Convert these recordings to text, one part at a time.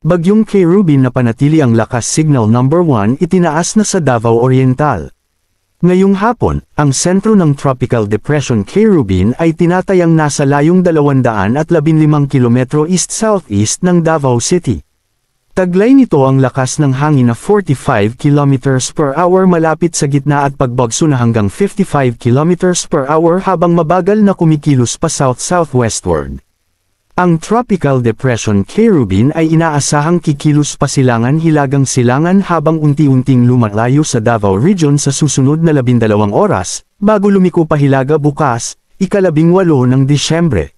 Bagyong Kerubin na panatili ang lakas signal number 1 itinaas na sa Davao Oriental. Ngayong hapon, ang sentro ng Tropical Depression Kerubin ay tinatayang nasa layong 215 kilometro east-southeast ng Davao City. Taglay nito ang lakas ng hangin na 45 km per hour malapit sa gitna at pagbagso na hanggang 55 km per hour habang mabagal na kumikilos pa south-southwestward. Ang Tropical Depression Kerubin ay inaasahang kikilos pa silangan-hilagang-silangan habang unti-unting lumalayo sa Davao Region sa susunod na 12 oras, bago lumiko pa hilaga bukas, ika-18 ng Disyembre.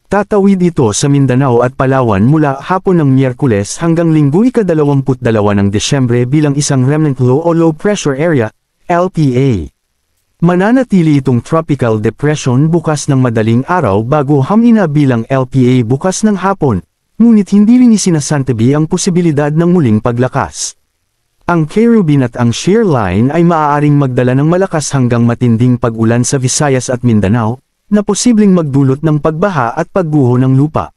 Tatawid ito sa Mindanao at Palawan mula hapon ng Miyerkules hanggang Linggo ika-22 ng Disyembre bilang isang remnant low o low pressure area, LPA. Mananatili itong tropical depression bukas ng madaling araw bago hamina bilang LPA bukas ng hapon, ngunit hindi rin isinasantabi ang posibilidad ng muling paglakas. Ang Kerubin at ang shear line ay maaaring magdala ng malakas hanggang matinding pag-ulan sa Visayas at Mindanao, na posibleng magdulot ng pagbaha at pagguho ng lupa.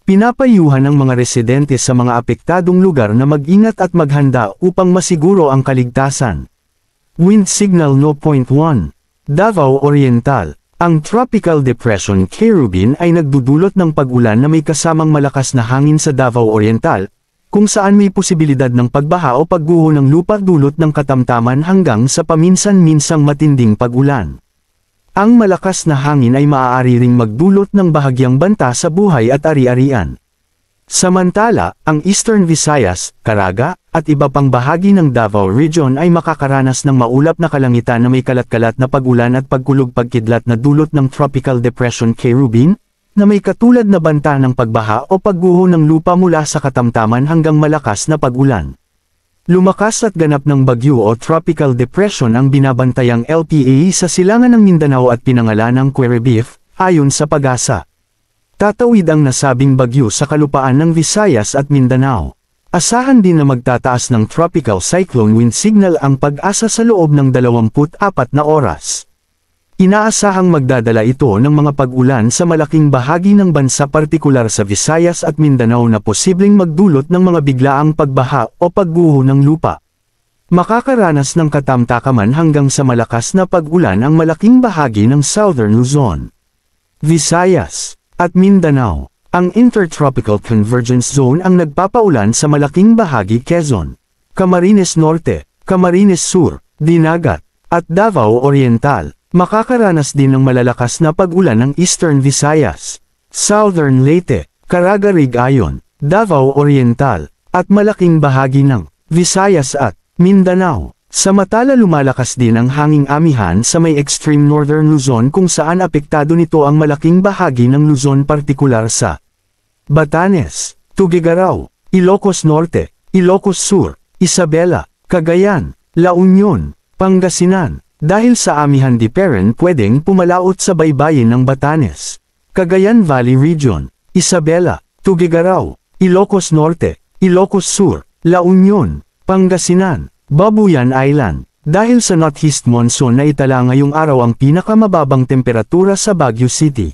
Pinapayuhan ng mga residente sa mga apektadong lugar na mag-ingat at maghanda upang masiguro ang kaligtasan. Wind signal no. 1. Davao Oriental. Ang Tropical Depression Kerubin ay nagdudulot ng pag-ulan na may kasamang malakas na hangin sa Davao Oriental, kung saan may posibilidad ng pagbaha o pagguho ng lupa dulot ng katamtaman hanggang sa paminsan-minsang matinding pag-ulan. Ang malakas na hangin ay maaari ring magdulot ng bahagyang banta sa buhay at ari-arian. Samantala, ang Eastern Visayas, Caraga, at iba pang bahagi ng Davao Region ay makakaranas ng maulap na kalangitan na may kalat-kalat na pag-ulan at pagkulog-pagkidlat na dulot ng Tropical Depression Kerubin, na may katulad na banta ng pagbaha o pagguho ng lupa mula sa katamtaman hanggang malakas na pag-ulan. Lumakas at ganap ng bagyo o Tropical Depression ang binabantayang LPA sa silangan ng Mindanao at pinangalanang Quiribif, ayon sa Pag-asa. Tatawid ang nasabing bagyo sa kalupaan ng Visayas at Mindanao. Asahan din na magtataas ng tropical cyclone wind signal ang Pag-asa sa loob ng 24 na oras. Inaasahang magdadala ito ng mga pag-ulan sa malaking bahagi ng bansa partikular sa Visayas at Mindanao na posibleng magdulot ng mga biglaang pagbaha o pagguho ng lupa. Makakaranas ng katamtakaman hanggang sa malakas na pag-ulan ang malaking bahagi ng Southern Luzon, Visayas, at Mindanao. Ang Intertropical Convergence Zone ang nagpapaulan sa malaking bahagi Quezon, Camarines Norte, Camarines Sur, Dinagat, at Davao Oriental. Makakaranas din ng malalakas na pag-ulan ng Eastern Visayas, Southern Leyte, Caraga-Rigayon, Davao Oriental, at malaking bahagi ng Visayas at Mindanao. Samantala lumalakas din ang hanging amihan sa may extreme northern Luzon kung saan apektado nito ang malaking bahagi ng Luzon partikular sa Batanes, Tuguegarao, Ilocos Norte, Ilocos Sur, Isabela, Cagayan, La Union, Pangasinan. Dahil sa amihan diperen pwedeng pumalaot sa baybayin ng Batanes, Cagayan Valley Region, Isabela, Tuguegarao, Ilocos Norte, Ilocos Sur, La Union, Pangasinan, Babuyan Island. Dahil sa northeast monsoon na itala ngayong araw ang pinakamababang temperatura sa Baguio City,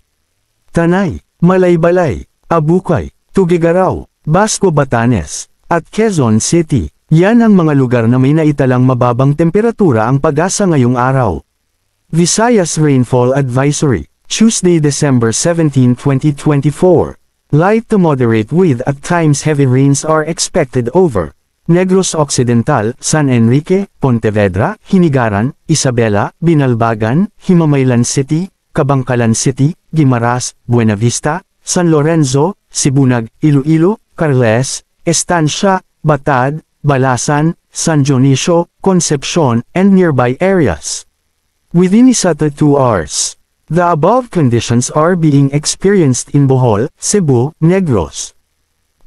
Tanay, Malaybalay, Abukay, Tuguegarao, Basco Batanes, at Quezon City. Yan ang mga lugar na may naitalang mababang temperatura ang Pag-asa ngayong araw. Visayas Rainfall Advisory, Tuesday, December 17, 2024. Light to moderate with at times heavy rains are expected over Negros Occidental, San Enrique, Pontevedra, Hinigaran, Isabela, Binalbagan, Himamaylan City, Kabangkalan City, Guimaras, Buenavista, San Lorenzo, Sibunag, Iloilo, Carles, Estancia, Batad, Balasan, San Dionisio, Concepcion, and nearby areas. Within 1 to 2 hours, the above conditions are being experienced in Bohol, Cebu, Negros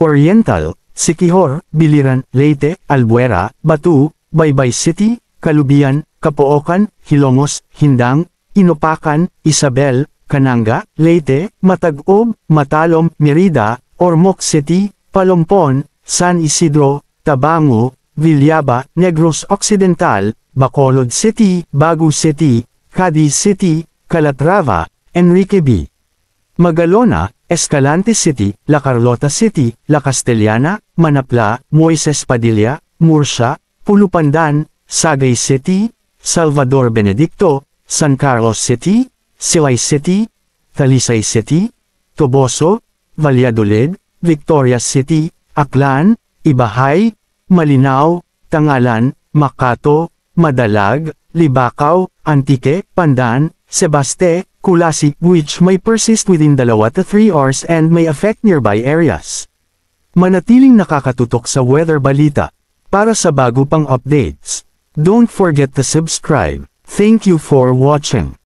Oriental, Siquijor, Biliran, Leyte, Albuera, Batu, Baybay City, Calubian, Capoocan, Hilongos, Hindang, Inopacan, Isabel, Cananga, Leyte, Matag-Ob, Matalom, Merida, Ormoc City, Palompon, San Isidro, Tabango, Villaba, Negros Occidental, Bacolod City, Bagu City, Cadiz City, Calatrava, Enrique B. Magalona, Escalante City, La Carlota City, La Castellana, Manapla, Moises Padilla, Murcia, Pulupandan, Sagay City, Salvador Benedicto, San Carlos City, Silay City, Talisay City, Toboso, Valladolid, Victoria City, Aklan, Ibahay, Malinao, Tangalan, Makato, Madalag, Libacao, Antique, Pandan, Sebaste, Kulasi, which may persist within 2 to 3 hours and may affect nearby areas. Manatiling nakakatutok sa weather balita. Para sa bago pang updates, don't forget to subscribe. Thank you for watching.